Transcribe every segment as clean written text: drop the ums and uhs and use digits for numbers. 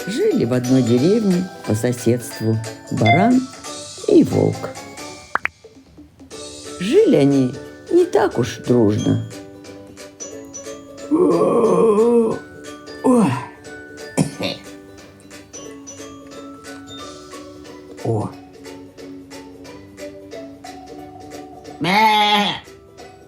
Жили в одной деревне по соседству баран и волк. Жили они не так уж дружно. О. Мэ!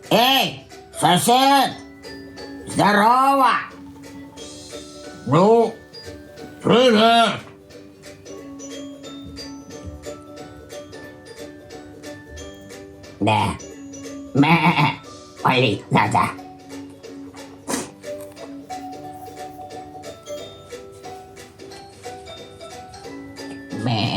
Эй, сосед! Здорово! Ну, привет! Да. Мэ! Полить надо. Мэ!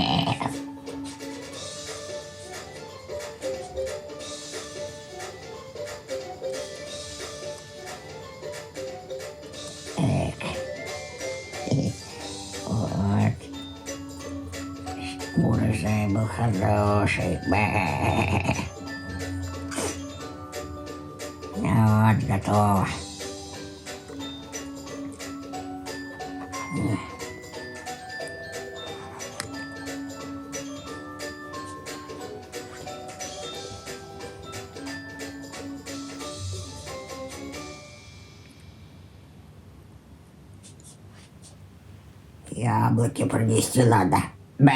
Вот. Урожай был хороший. Бэ. Вот, готово. Яблоки пронести надо. Бэ.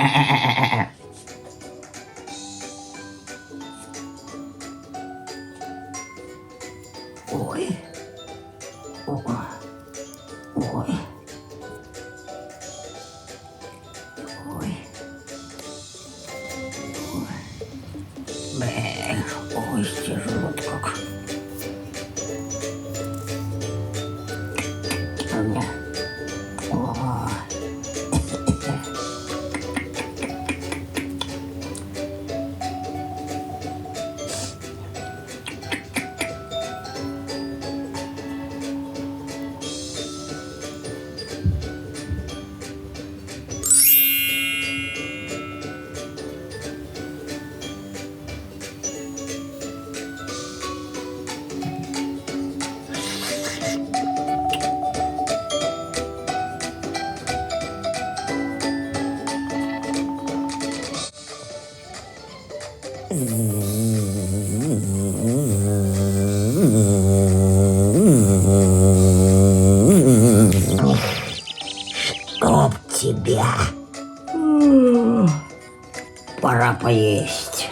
Ой. Ой. Ой. Ой. Бэ. Ой, тяжело как. О. Чтоб тебя. Пора поесть.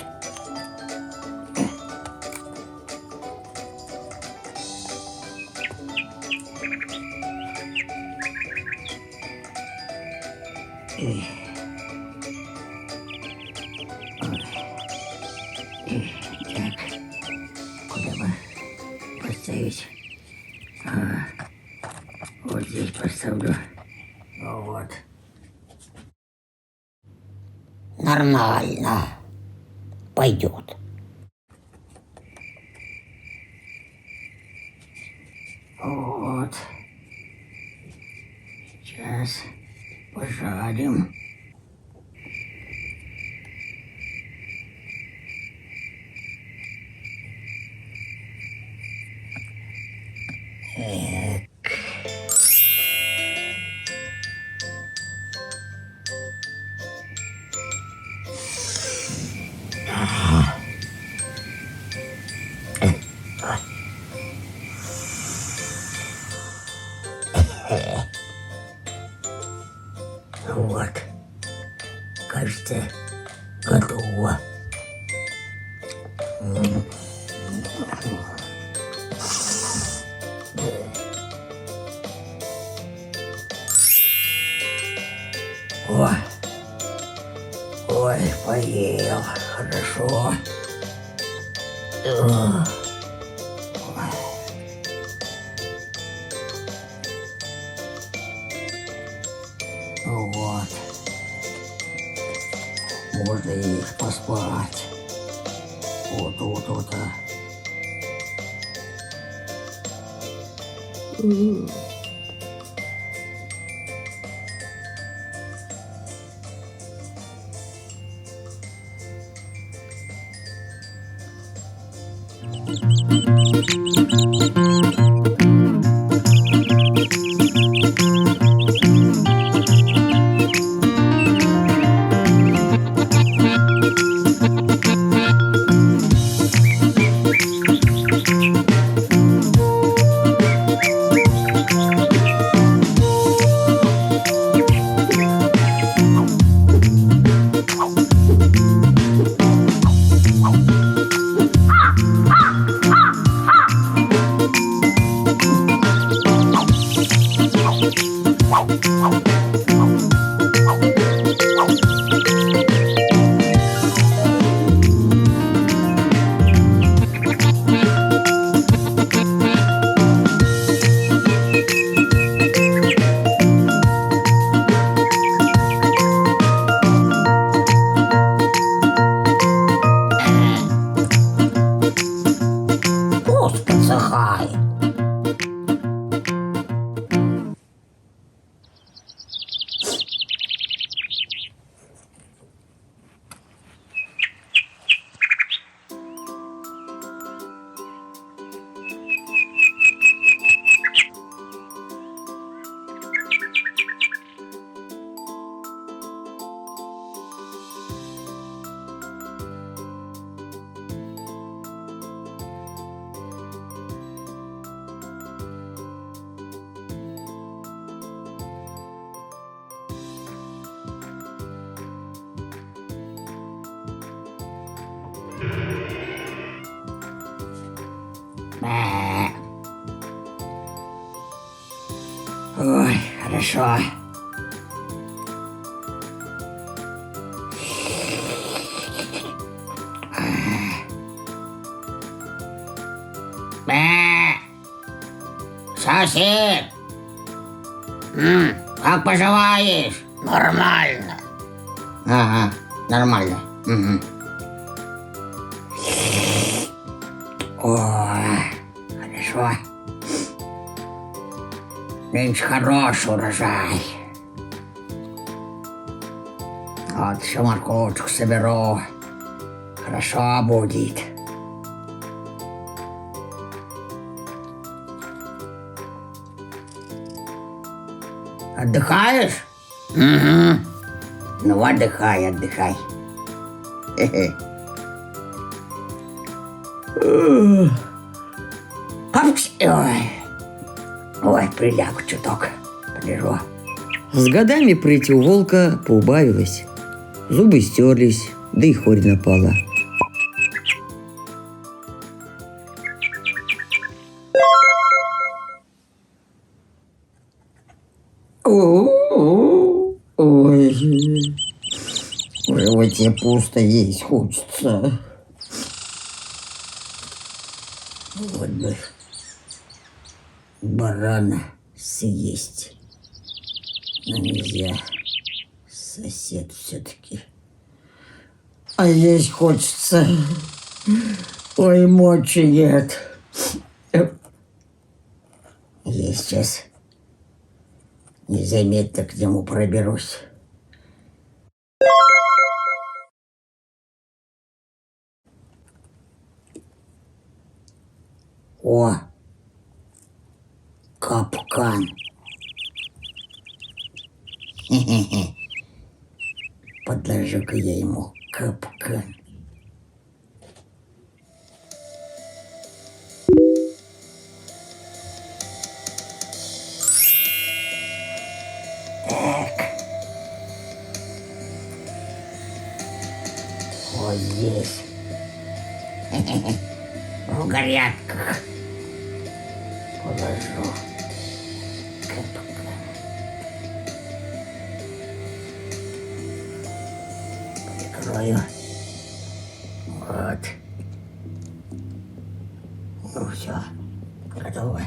Так, куда бы поставить? Вот здесь поставлю. Вот. Нормально. Пойдет. Вот. Сейчас пожарим. Вот. Кажется, готово. О, ой, поел, хорошо. Вот. Можно и поспать. Вот тут вот. подсыхает. Бэ. Ой, хорошо. Бэ. Сосед. Как поживаешь? Нормально. Ага, нормально. Мгм. Ой, хорошо. Нынче хороший урожай. Вот еще морковочку соберу. Хорошо будет. Отдыхаешь? Угу. Ну, отдыхай, отдыхай. Хе-хе. Апч! Ой. Ой, прилягу чуток. Полежу. С годами прыть у волка поубавилось. Зубы стерлись, да и хорь напала. Ой, в животе пусто, есть хочется. Вот бы барана съесть. Но нельзя. Сосед все-таки. А есть хочется. Ой, мочи нет. Я сейчас незаметно к нему проберусь. О, капкан. Хе-хе-хе. Подложу-ка я ему капкан. Вот здесь. В горятках. Положу. Капкан. Прикрою. Вот. Ну все. Готово.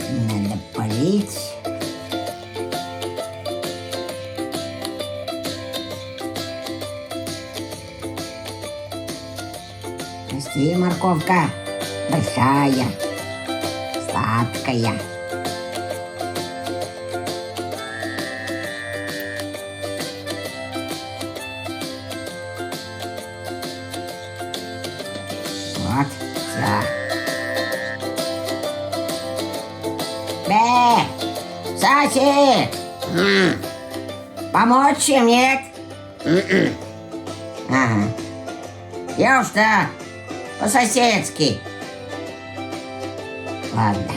Надо полить. Прости, морковка. Большая. Сладкая. Вот, все. Сосед! Помочь чем, нет? Ага. Я уж так, по-соседски. Ладно.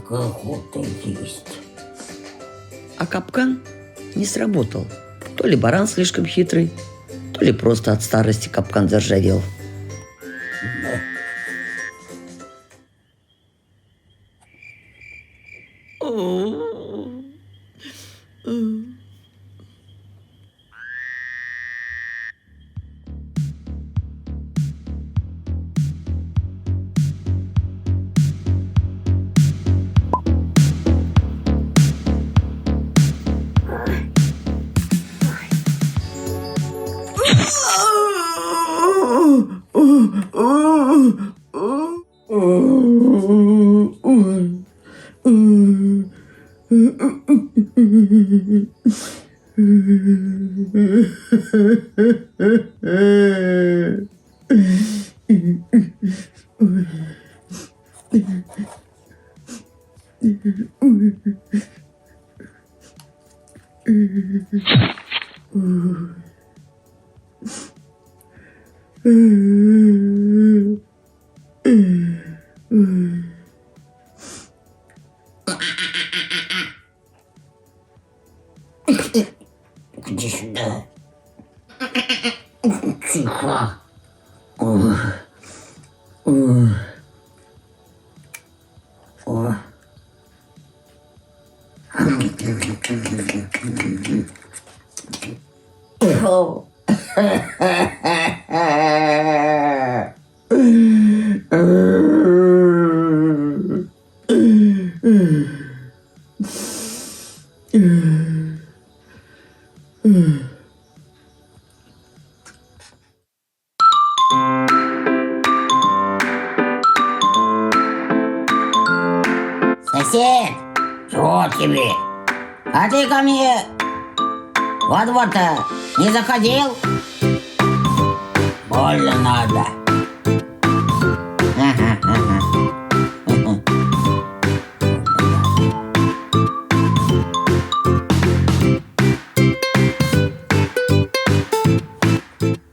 так охота есть. А капкан не сработал. То ли баран слишком хитрый, то ли просто от старости капкан заржавел. Иди сюда. Тихо. О. О. Сосед, что тебе? А ты ко мне во двор-то не заходил? Больно надо.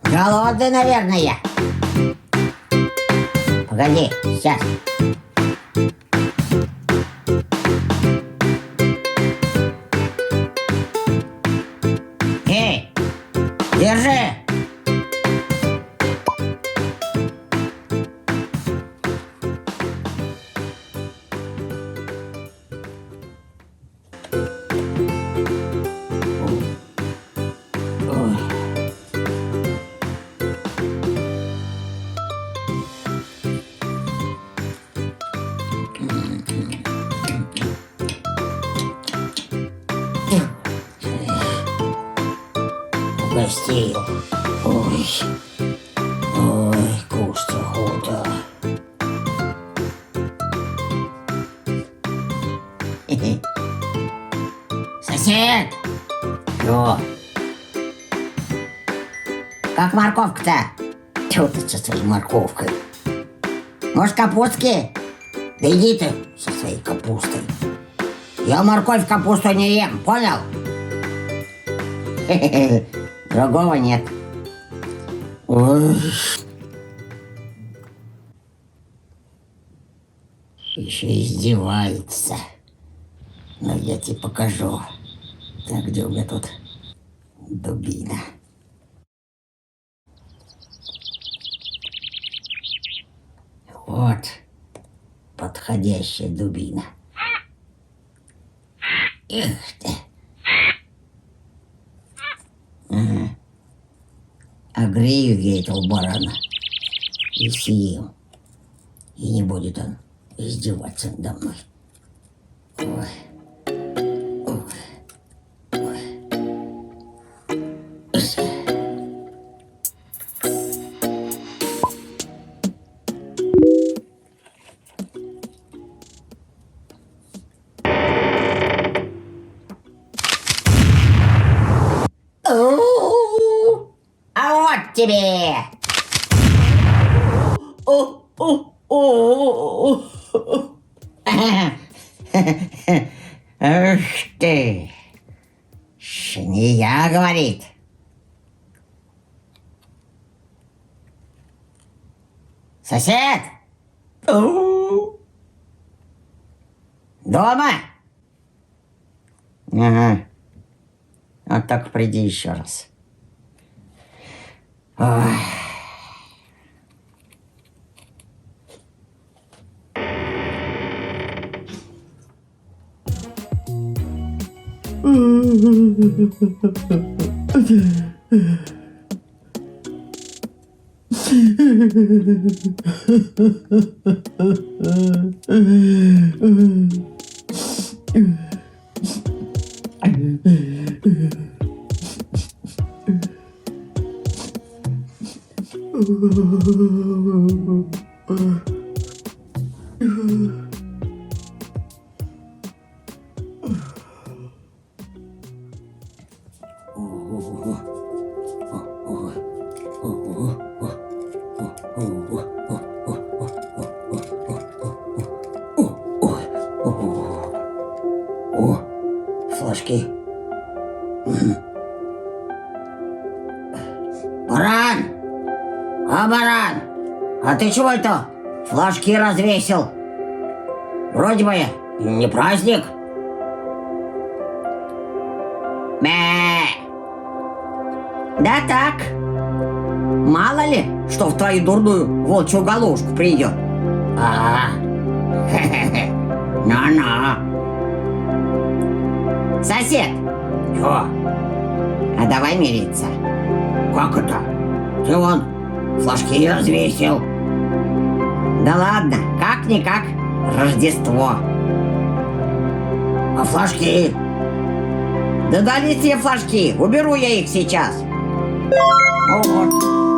Голодный, наверное. Погоди, сейчас. Эй, держи. Угостил. Ой, кушать охота. Сосед! Что? Как морковка-то? Чего ты со своей морковкой? Может, капустки? Да иди ты со своей капустой. Я морковь капусту не ем, понял? Другого нет. Ой. Еще издевается. Но я тебе покажу. Так, где у меня тут дубина? Вот подходящая дубина. Эх ты. Огрею я этого барана и съем. И не будет он издеваться надо мной. Ой. Ой. Ой. А вот тебе! Эх ты! Шния, говорит. Сосед! Дома? Ага. Вот так приди еще раз. Ой. О, флажки. Баран! А, баран! А ты чего это флажки развесил? Вроде бы не праздник. Мэ! Да так. Мало ли, что в твою дурную волчью головушку придет. На-на. Сосед. Чё? А давай мириться. Как это? Ты вон флажки развесил. Да ладно, как-никак Рождество. А флажки? Да дали тебе флажки, уберу я их сейчас. Вот.